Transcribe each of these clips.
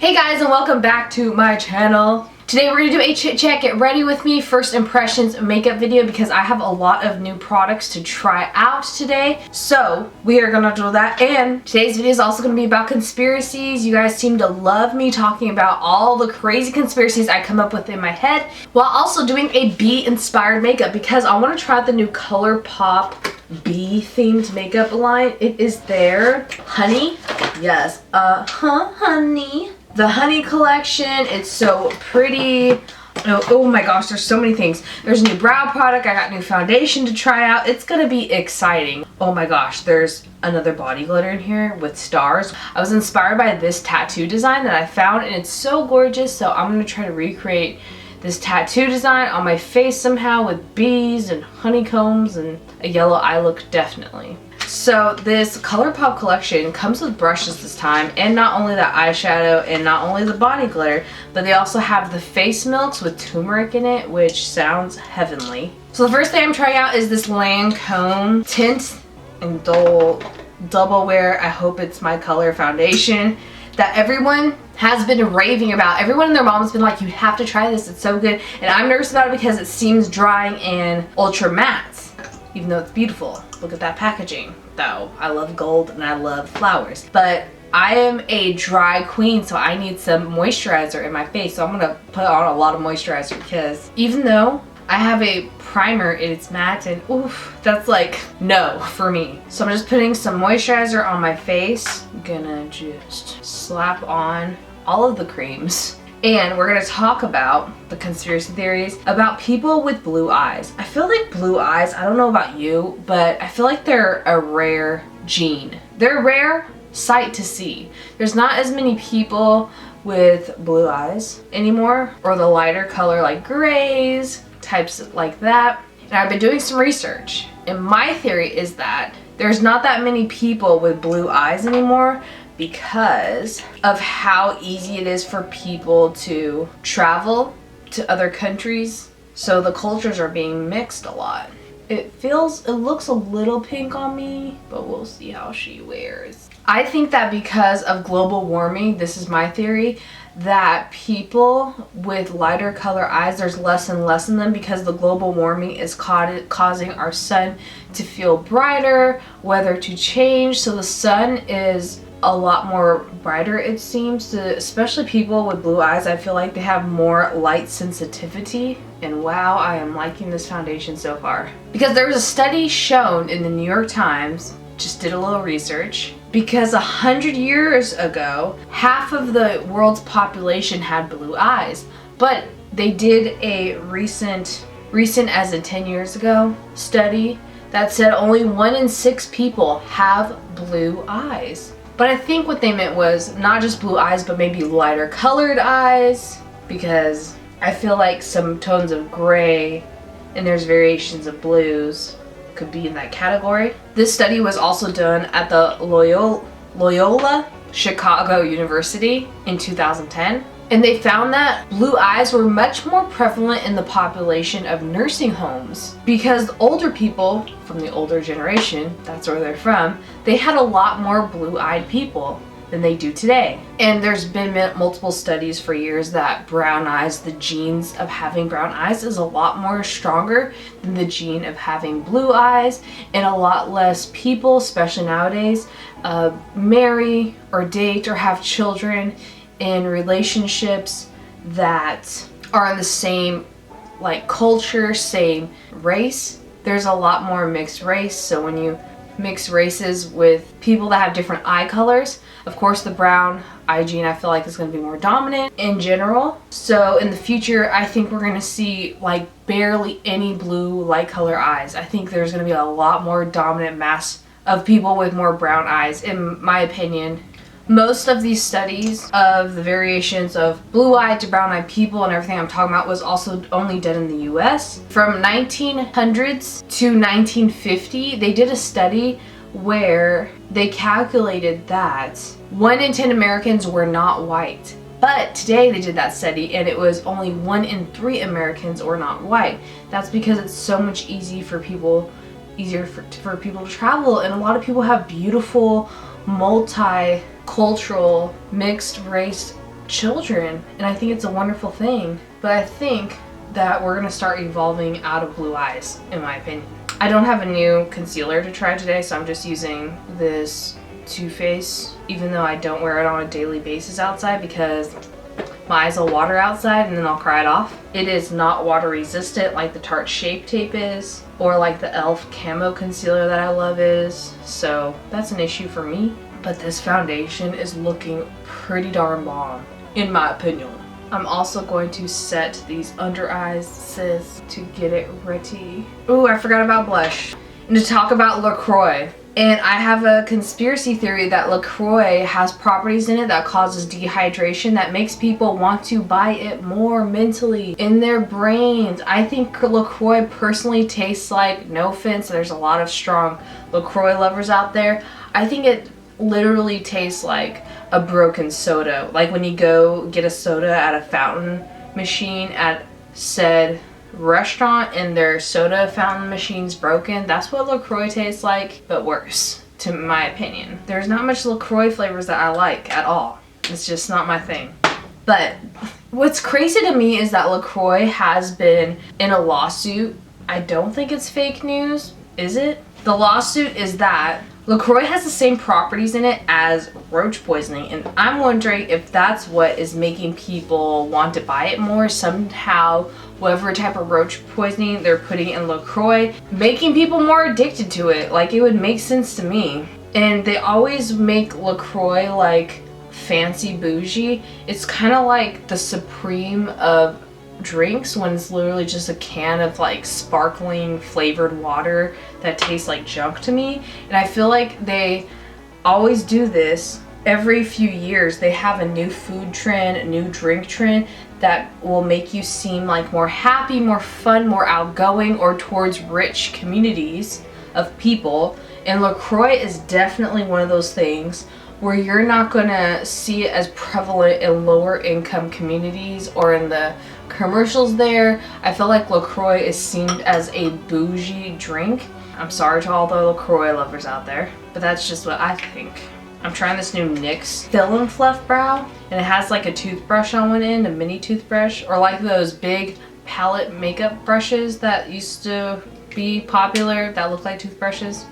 Hey guys, and welcome back to my channel. Today we're going to do a chit chat, get ready with me, first impressions makeup video because I have a lot of new products to try out today. So we are going to do that, and today's video is also going to be about conspiracies. You guys seem to love me talking about all the crazy conspiracies I come up with in my head while also doing a bee inspired makeup because I want to try out the new Colourpop bee themed makeup line. It is their honey. Yes, honey. The honey collection, it's so pretty. Oh my gosh, there's so many things. There's a new brow product, I got new foundation to try out. It's gonna be exciting. Oh my gosh, there's another body glitter in here with stars. I was inspired by this tattoo design that I found and it's so gorgeous, so I'm gonna try to recreate this tattoo design on my face somehow with bees and honeycombs and a yellow eye look, definitely. So this Colourpop collection comes with brushes this time, and not only the eyeshadow and not only the body glitter, but they also have the face milks with turmeric in it, which sounds heavenly. So the first thing I'm trying out is this Lancome Tint and Dole Double Wear, I hope it's my color foundation that everyone has been raving about. Everyone and their mom has been like, you have to try this, it's so good. And I'm nervous about it because it seems drying and ultra matte, even though it's beautiful. Look at that packaging though. I love gold and I love flowers. But I am a dry queen, so I need some moisturizer in my face. So I'm gonna put on a lot of moisturizer because even though I have a primer and it's matte and oof, that's like no for me. So I'm just putting some moisturizer on my face. I'm gonna just slap on all of the creams. And we're gonna talk about the conspiracy theories about people with blue eyes. I feel like blue eyes, I don't know about you, but I feel like they're a rare gene. They're a rare sight to see. There's not as many people with blue eyes anymore, or the lighter color like grays, types like that. And I've been doing some research, and my theory is that there's not that many people with blue eyes anymore because of how easy it is for people to travel to other countries. So the cultures are being mixed a lot. It looks a little pink on me, but we'll see how she wears. I think that because of global warming, this is my theory, that people with lighter color eyes, there's less and less in them because the global warming is causing our sun to feel brighter, weather to change. So the sun is a lot more brighter, it seems, to especially people with blue eyes. I feel like they have more light sensitivity. And wow, I am liking this foundation so far. Because there was a study shown in the New York Times, just did a little research, because 100 years ago, half of the world's population had blue eyes. But they did a recent as in 10 years ago, study that said only 1 in 6 people have blue eyes. But I think what they meant was not just blue eyes, but maybe lighter colored eyes, because I feel like some tones of gray and there's variations of blues could be in that category. This study was also done at the Loyola Chicago University in 2010. And they found that blue eyes were much more prevalent in the population of nursing homes because older people from the older generation, that's where they're from, they had a lot more blue-eyed people than they do today. And there's been multiple studies for years that brown eyes, the genes of having brown eyes is a lot more stronger than the gene of having blue eyes, and a lot less people, especially nowadays, marry or date or have children in relationships that are in the same like culture, same race. There's a lot more mixed race, so when you mix races with people that have different eye colors, of course the brown eye gene I feel like is going to be more dominant in general. So in the future I think we're going to see like barely any blue light color eyes. I think there's going to be a lot more dominant mass of people with more brown eyes, in my opinion. Most of these studies of the variations of blue-eyed to brown-eyed people and everything I'm talking about was also only done in the US. From 1900s to 1950, they did a study where they calculated that 1 in 10 Americans were not white. But today they did that study and it was only 1 in 3 Americans were not white. That's because it's so much easier for people to travel, and a lot of people have beautiful multicultural mixed race children, and I think it's a wonderful thing. But I think that we're gonna start evolving out of blue eyes, in my opinion. I don't have a new concealer to try today, so I'm just using this Too Faced, even though I don't wear it on a daily basis outside because my eyes will water outside and then I'll cry it off. It is not water resistant like the Tarte Shape Tape is, or like the e.l.f. Camo Concealer that I love is, so that's an issue for me. But this foundation is looking pretty darn bomb, in my opinion. I'm also going to set these under eyes, sis, to get it ready. Ooh, I forgot about blush. And to talk about LaCroix. And I have a conspiracy theory that LaCroix has properties in it that causes dehydration that makes people want to buy it more mentally in their brains. I think LaCroix personally tastes like, no offense, there's a lot of strong LaCroix lovers out there. I think it literally tastes like a broken soda. Like when you go get a soda at a fountain machine at said restaurant and their soda fountain machine's broken, that's what LaCroix tastes like, but worse, to my opinion. There's not much LaCroix flavors that I like at all. It's just not my thing. But what's crazy to me is that LaCroix has been in a lawsuit. I don't think it's fake news, is it? The lawsuit is that LaCroix has the same properties in it as roach poisoning, and I'm wondering if that's what is making people want to buy it more. Somehow, whatever type of roach poisoning they're putting in LaCroix, making people more addicted to it. Like, it would make sense to me. And they always make LaCroix like fancy bougie. It's kind of like the Supreme of drinks when it's literally just a can of like sparkling flavored water that tastes like junk to me. And I feel like they always do this every few years. They have a new food trend, a new drink trend that will make you seem like more happy, more fun, more outgoing, or towards rich communities of people. And LaCroix is definitely one of those things where you're not gonna see it as prevalent in lower income communities or in the commercials there. I feel like LaCroix is seen as a bougie drink. I'm sorry to all the LaCroix lovers out there, but that's just what I think. I'm trying this new NYX Fill and Fluff Brow, and it has like a toothbrush on one end, a mini toothbrush, or like those big palette makeup brushes that used to be popular that look like toothbrushes.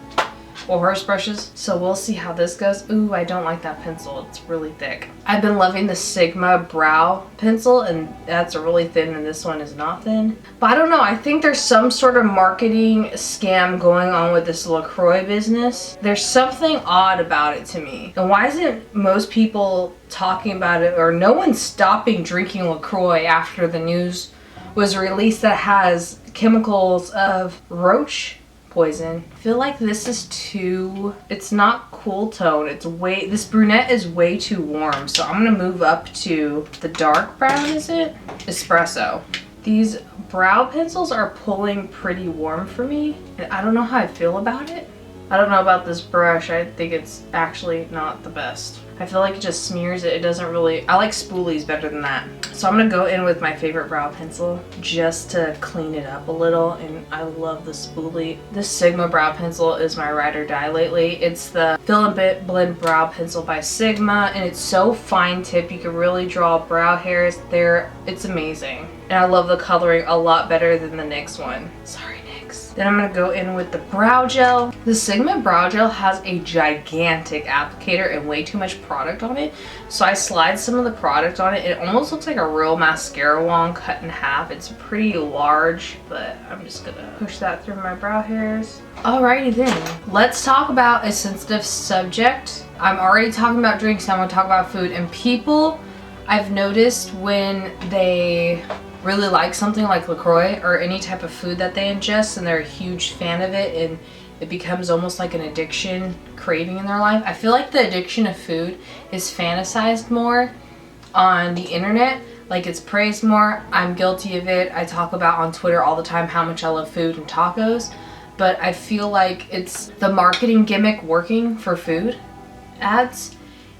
Or horse brushes. So we'll see how this goes. Ooh, I don't like that pencil. It's really thick. I've been loving the Sigma brow pencil, and that's really thin, and this one is not thin. But I don't know. I think there's some sort of marketing scam going on with this LaCroix business. There's something odd about it to me. And why isn't most people talking about it, or no one's stopping drinking LaCroix after the news was released that has chemicals of roach poison? I feel like this is too, it's not cool tone. It's way, this brunette is way too warm. So I'm gonna move up to the dark brown, is it? Espresso. These brow pencils are pulling pretty warm for me, and I don't know how I feel about it. I don't know about this brush. I think it's actually not the best. I feel like it just smears it. It doesn't really, I like spoolies better than that. So I'm gonna go in with my favorite brow pencil just to clean it up a little, and I love the spoolie. This Sigma brow pencil is my ride or die lately. It's the Fill and Blend Brow Pencil by Sigma, and it's so fine tip. You can really draw brow hairs there. It's amazing. And I love the coloring a lot better than the NYX one. Sorry, NYX. Then I'm gonna go in with the brow gel. The Sigma brow gel has a gigantic applicator and way too much product on it. So I slide some of the product on it. It almost looks like a real mascara wand cut in half. It's pretty large, but I'm just gonna push that through my brow hairs. Alrighty then, let's talk about a sensitive subject. I'm already talking about drinks, I'm gonna talk about food. And people, I've noticed when they really like something like LaCroix or any type of food that they ingest and they're a huge fan of it, and it becomes almost like an addiction craving in their life. I feel like the addiction of food is fantasized more on the internet. Like, it's praised more. I'm guilty of it. I talk about on Twitter all the time how much I love food and tacos, but I feel like it's the marketing gimmick working for food ads,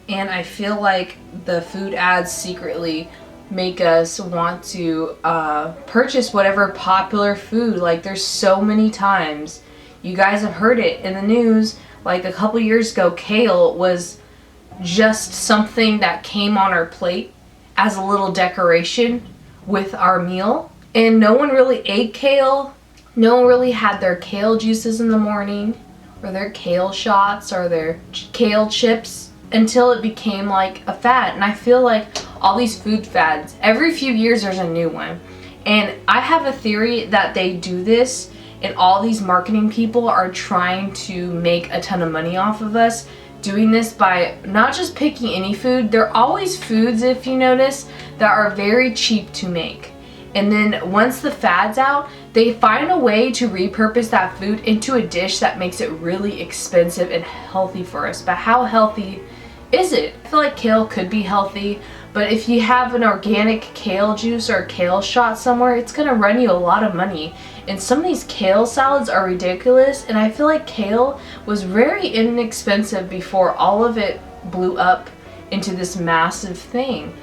and I feel like the food ads secretly make us want to purchase whatever popular food. Like, there's so many times, you guys have heard it in the news, like a couple years ago, kale was just something that came on our plate as a little decoration with our meal. And no one really ate kale. No one really had their kale juices in the morning, or their kale shots, or their kale chips, until it became like a fad. And I feel like all these food fads, every few years there's a new one. And I have a theory that they do this, and all these marketing people are trying to make a ton of money off of us doing this by not just picking any food. They're always foods, if you notice, that are very cheap to make. And then once the fad's out, they find a way to repurpose that food into a dish that makes it really expensive and healthy for us. But how healthy is it? I feel like kale could be healthy, but if you have an organic kale juice or a kale shot somewhere, it's gonna run you a lot of money. And some of these kale salads are ridiculous, and I feel like kale was very inexpensive before all of it blew up into this massive thing.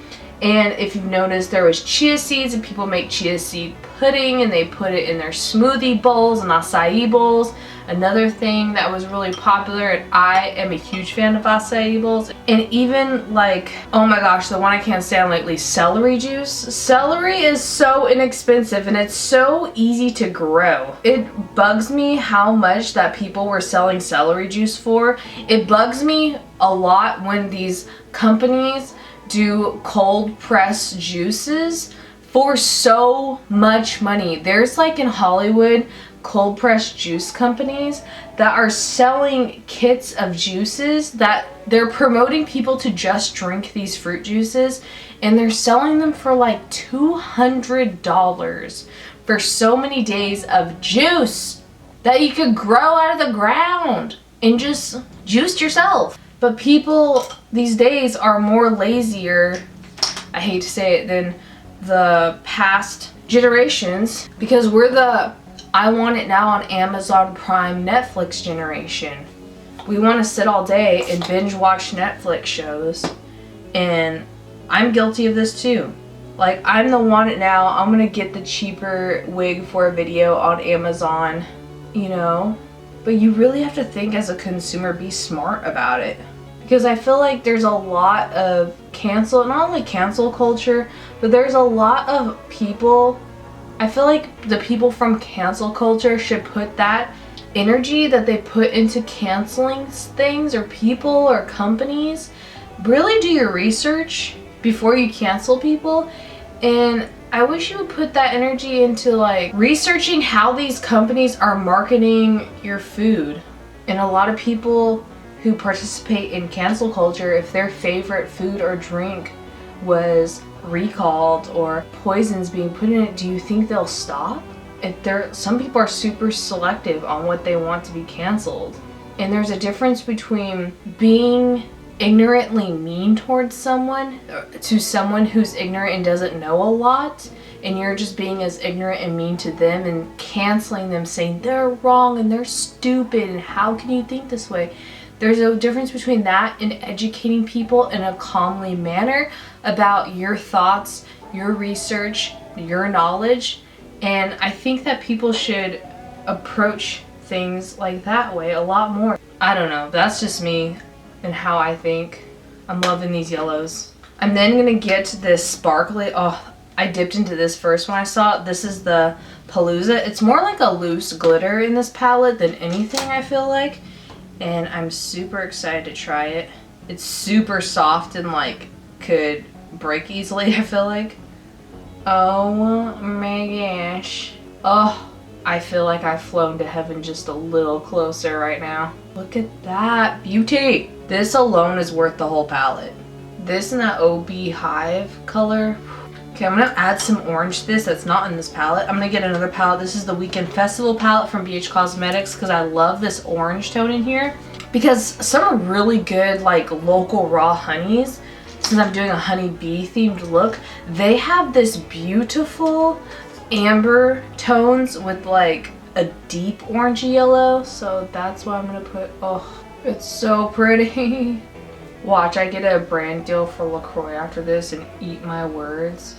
And if you've noticed, there was chia seeds, and people make chia seed pudding and they put it in their smoothie bowls and acai bowls. Another thing that was really popular, and I am a huge fan of acai bowls. And even like, oh my gosh, the one I can't stand lately, celery juice. Celery is so inexpensive and it's so easy to grow. It bugs me how much that people were selling celery juice for. It bugs me a lot when these companies do cold press juices for so much money. There's like in Hollywood cold pressed juice companies that are selling kits of juices that they're promoting people to just drink these fruit juices, and they're selling them for like $200 for so many days of juice that you could grow out of the ground and just juice yourself. But people these days are more lazier, I hate to say it, than the past generations, because we're the I want it now on Amazon Prime Netflix generation. We want to sit all day and binge watch Netflix shows, and I'm guilty of this too. Like, I'm the want it now, I'm gonna get the cheaper wig for a video on Amazon, you know? But you really have to think as a consumer, be smart about it. Because I feel like there's a lot of not only cancel culture, but there's a lot of people. I feel like the people from cancel culture should put that energy that they put into canceling things or people or companies. Really do your research before you cancel people. And I wish you would put that energy into like researching how these companies are marketing your food. And a lot of people who participate in cancel culture, if their favorite food or drink was recalled or poisons being put in it, do you think they'll stop? Some people are super selective on what they want to be canceled. And there's a difference between being ignorantly mean towards someone, to someone who's ignorant and doesn't know a lot, and you're just being as ignorant and mean to them and canceling them, saying they're wrong and they're stupid and how can you think this way. There's a difference between that and educating people in a calmly manner about your thoughts, your research, your knowledge. And I think that people should approach things like that way a lot more. I don't know, that's just me and how I think. I'm loving these yellows. I'm then gonna get this sparkly, oh, I dipped into this first when I saw it. This is the Palooza. It's more like a loose glitter in this palette than anything, I feel like. And I'm super excited to try it. It's super soft and like could break easily, I feel like. Oh my gosh. Oh, I feel like I've flown to heaven just a little closer right now. Look at that beauty. This alone is worth the whole palette. This and that OB Hive color. Okay, I'm gonna add some orange to this that's not in this palette. I'm gonna get another palette. This is the Weekend Festival palette from BH Cosmetics because I love this orange tone in here. Because some really good like local raw honeys, since I'm doing a honey bee themed look, they have this beautiful amber tones with like a deep orangey yellow. So that's what I'm gonna put. Oh, it's so pretty. Watch, I get a brand deal for LaCroix after this and eat my words.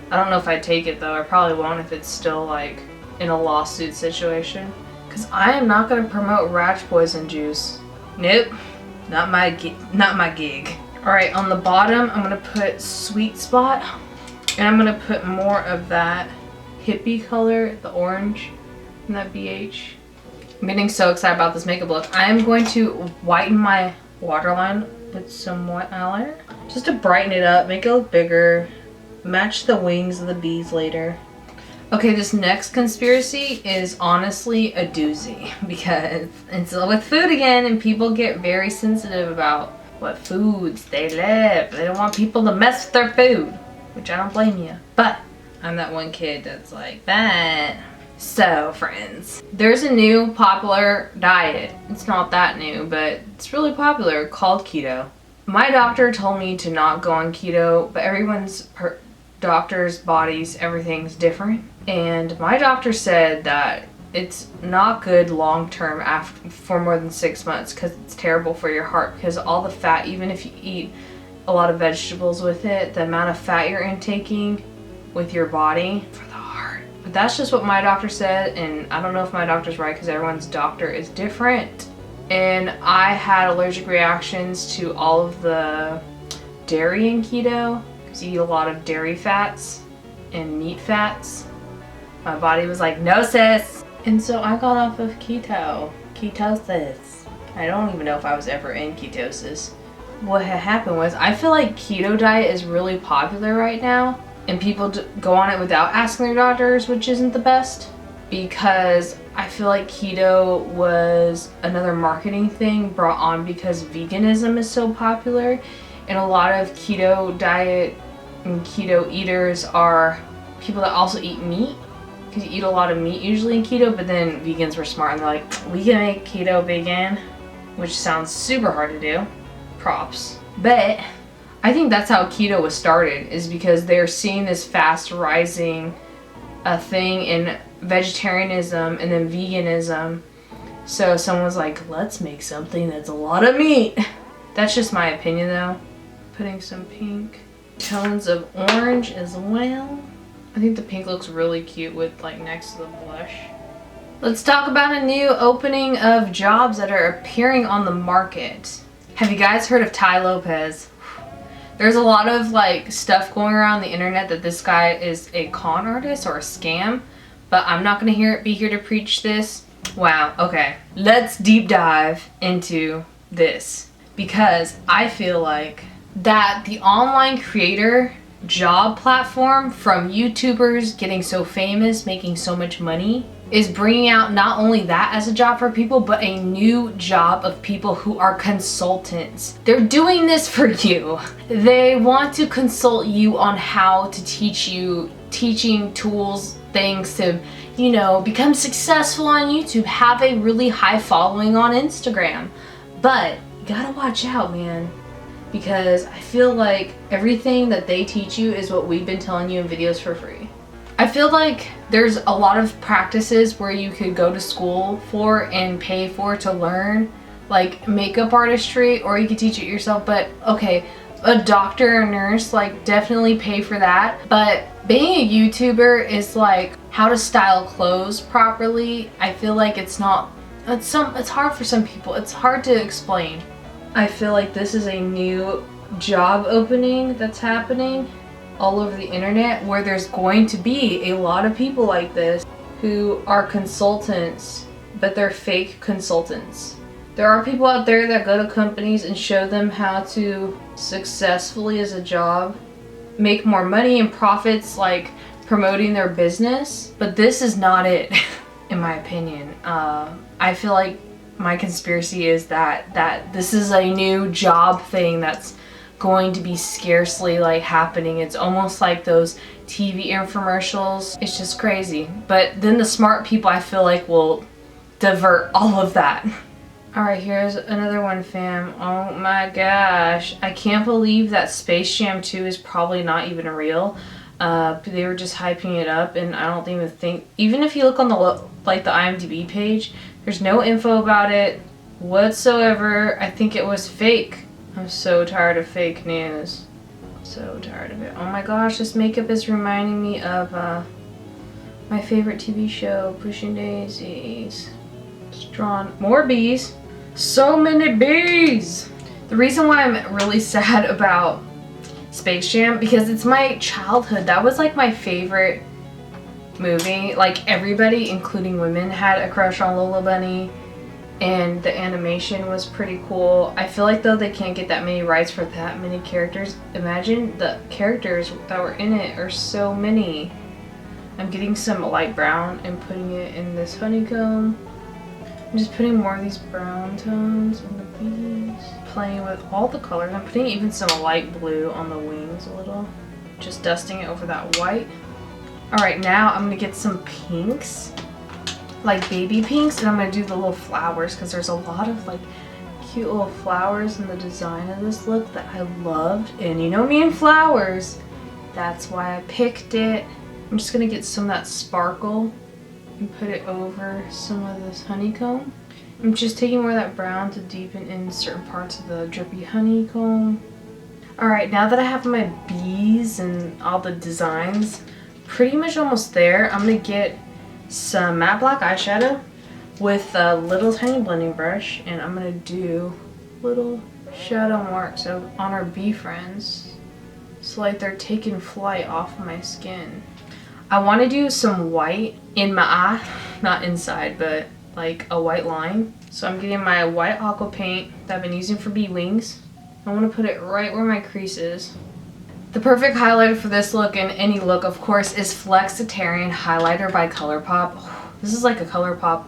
I don't know if I'd take it though. I probably won't if it's still like in a lawsuit situation. Because I am not going to promote rat poison juice. Nope. Not my gig. Alright, on the bottom, I'm going to put Sweet Spot. And I'm going to put more of that hippie color, the orange, and that BH. I'm getting so excited about this makeup look. I'm going to whiten my waterline with some white eyeliner. Just to brighten it up, make it look bigger. Match the wings of the bees later. Okay, this next conspiracy is honestly a doozy because it's with food again and people get very sensitive about what foods they live. They don't want people to mess with their food, which I don't blame you. But I'm that one kid that's like that. So friends, there's a new popular diet. It's not that new, but it's really popular called keto. My doctor told me to not go on keto, but everyone's doctor's bodies, everything's different. And my doctor said that it's not good long term after for more than 6 months because it's terrible for your heart because all the fat, even if you eat a lot of vegetables with it, the amount of fat you're intaking with your body for the heart. But that's just what my doctor said, and I don't know if my doctor's right because everyone's doctor is different. And I had allergic reactions to all of the dairy in keto because you eat a lot of dairy fats and meat fats. My body was like, no sis. And so I got off of ketosis. I don't even know if I was ever in ketosis. What had happened was I feel like keto diet is really popular right now and people go on it without asking their doctors, which isn't the best because I feel like keto was another marketing thing brought on because veganism is so popular and a lot of keto diet and keto eaters are people that also eat meat. You eat a lot of meat usually in keto, but then vegans were smart and they're like, we can make keto vegan, which sounds super hard to do. Props. But I think that's how keto was started, is because they're seeing this fast rising thing in vegetarianism and then veganism. So someone's like, let's make something that's a lot of meat. That's just my opinion though. Putting some pink tones of orange as well. I think the pink looks really cute with like next to the blush. Let's talk about a new opening of jobs that are appearing on the market. Have you guys heard of Tai Lopez? There's a lot of like stuff going around the internet that this guy is a con artist or a scam, but I'm not gonna be here to preach this. Wow, okay. Let's deep dive into this because I feel like that the online creator job platform from YouTubers getting so famous, making so much money, is bringing out not only that as a job for people, but a new job of people who are consultants. They're doing this for you. They want to consult you on how to teach you teaching tools, things to, you know, become successful on YouTube, have a really high following on Instagram. But you gotta watch out, man. Because I feel like everything that they teach you is what we've been telling you in videos for free. I feel like there's a lot of practices where you could go to school for and pay for to learn, like makeup artistry, or you could teach it yourself. But okay, a doctor or nurse, like definitely pay for that. But being a YouTuber is like how to style clothes properly. I feel like it's hard for some people. It's hard to explain. I feel like this is a new job opening that's happening all over the internet where there's going to be a lot of people like this who are consultants, but they're fake consultants. There are people out there that go to companies and show them how to successfully as a job make more money and profits, like promoting their business, but this is not it in my opinion. I feel like my conspiracy is that this is a new job thing that's going to be scarcely like happening. It's almost like those TV infomercials. It's just crazy. But then the smart people I feel like will divert all of that. Alright, here's another one, fam. Oh my gosh. I can't believe that Space Jam 2 is probably not even real. They were just hyping it up and I don't even think, even if you look on the IMDb page, there's no info about it whatsoever. I think it was fake. I'm so tired of fake news. So tired of it. Oh my gosh, this makeup is reminding me of my favorite TV show, Pushing Daisies. It's drawn more bees. So many bees! The reason why I'm really sad about Space Jam, because it's my childhood. That was like my favorite movie. Like everybody, including women, had a crush on Lola Bunny, and the animation was pretty cool. I feel like though they can't get that many rights for that many characters. Imagine the characters that were in it are so many. I'm getting some light brown and putting it in this honeycomb. I'm just putting more of these brown tones on the bees. Playing with all the colors. I'm putting even some light blue on the wings a little. Just dusting it over that white. Alright, now I'm going to get some pinks. Like baby pinks. And I'm going to do the little flowers because there's a lot of like cute little flowers in the design of this look that I loved. And you know me and flowers. That's why I picked it. I'm just going to get some of that sparkle and put it over some of this honeycomb. I'm just taking more of that brown to deepen in certain parts of the drippy honeycomb. Alright, now that I have my bees and all the designs pretty much almost there, I'm going to get some matte black eyeshadow with a little tiny blending brush, and I'm going to do little shadow marks on our bee friends. So like they're taking flight off my skin. I want to do some white in my eye, not inside, but like a white line. So I'm getting my white aqua paint that I've been using for bee wings. I want to put it right where my crease is. The perfect highlighter for this look and any look, of course, is Flexitarian Highlighter by Colourpop. This is like a Colourpop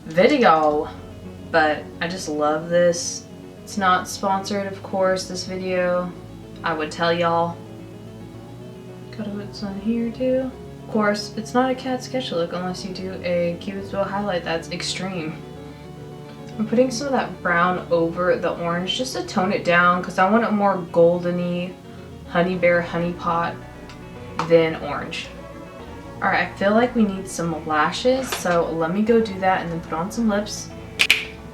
video, but I just love this. It's not sponsored, of course, this video. I would tell y'all. Gotta put some here too. Of course, it's not a cat sketch look unless you do a Cupid's bow highlight that's extreme. I'm putting some of that brown over the orange just to tone it down because I want it more goldeny, honey bear, honey pot than orange. Alright, I feel like we need some lashes, so let me go do that and then put on some lips.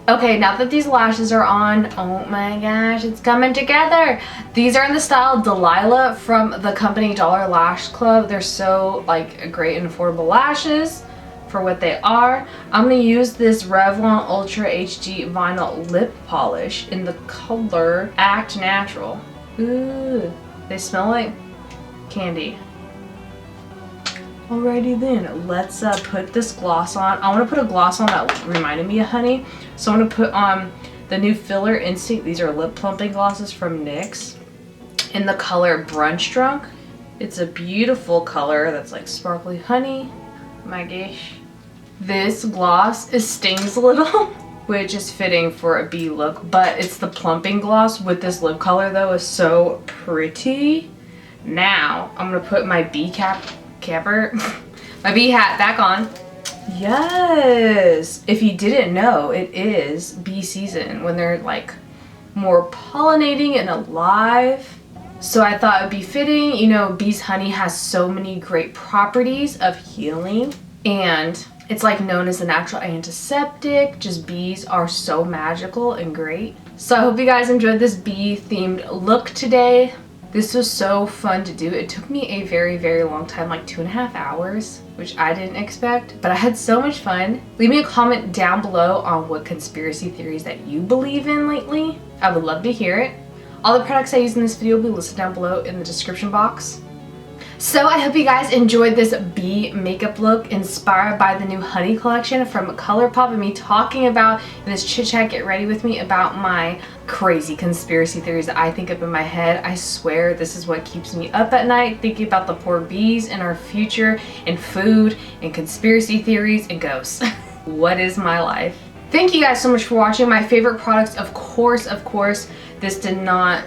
Okay, now that these lashes are on, oh my gosh, it's coming together. These are in the style Delilah from the company Dollar Lash Club. They're so like great and affordable lashes for what they are. I'm going to use this Revlon Ultra HD Vinyl Lip Polish in the color Act Natural. Ooh, they smell like candy. Alrighty then, let's put this gloss on. I want to put a gloss on that reminded me of honey. So I'm going to put on the new Filler Instinct. These are lip plumping glosses from NYX in the color Brunch Drunk. It's a beautiful color that's like sparkly honey. My gosh. This gloss stings a little, which is fitting for a bee look, but it's the plumping gloss with this lip color though is so pretty. Now I'm going to put my bee my bee hat back on. Yes! If you didn't know, it is bee season when they're like more pollinating and alive. So I thought it'd be fitting. You know, bees' honey has so many great properties of healing, and it's like known as a natural antiseptic. Just bees are so magical and great. So I hope you guys enjoyed this bee themed look today. This was so fun to do. It took me a very, very long time, like 2.5 hours, which I didn't expect, but I had so much fun. Leave me a comment down below on what conspiracy theories that you believe in lately. I would love to hear it. All the products I use in this video will be listed down below in the description box. So I hope you guys enjoyed this bee makeup look inspired by the new honey collection from Colourpop and me talking about in this chit chat get ready with me about my crazy conspiracy theories that I think up in my head. I swear this is what keeps me up at night, thinking about the poor bees and our future and food and conspiracy theories and ghosts. What is my life? Thank you guys so much for watching. My favorite products, of course, this did not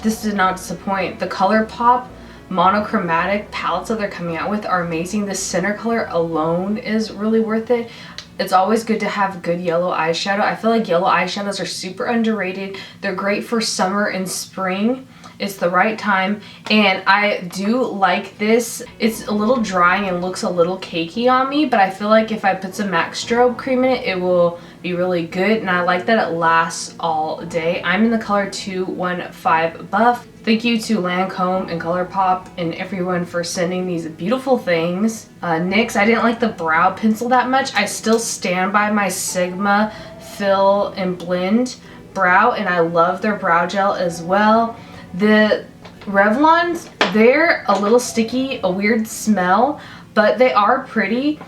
disappoint. The Colourpop monochromatic palettes that they're coming out with are amazing. The center color alone is really worth it. It's always good to have good yellow eyeshadow. I feel like yellow eyeshadows are super underrated. They're great for summer and spring. It's the right time, and I do like this. It's a little drying and looks a little cakey on me, but I feel like if I put some MAC strobe cream in it, it will be really good, and I like that it lasts all day. I'm in the color 215 Buff. Thank you to Lancome and Colourpop and everyone for sending these beautiful things. NYX, I didn't like the brow pencil that much. I still stand by my Sigma Fill and Blend, brow, and I love their brow gel as well. The Revlons, they're a little sticky, a weird smell, but they are pretty.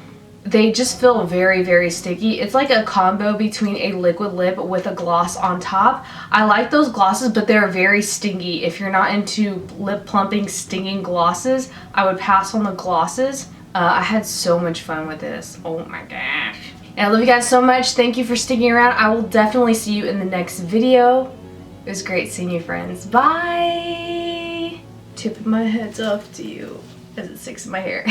They just feel very, very sticky. It's like a combo between a liquid lip with a gloss on top. I like those glosses, but they're very stingy. If you're not into lip plumping, stinging glosses, I would pass on the glosses. I had so much fun with this. Oh my gosh. And I love you guys so much. Thank you for sticking around. I will definitely see you in the next video. It was great seeing you, friends. Bye! Tipping my heads off to you as it sticks in my hair.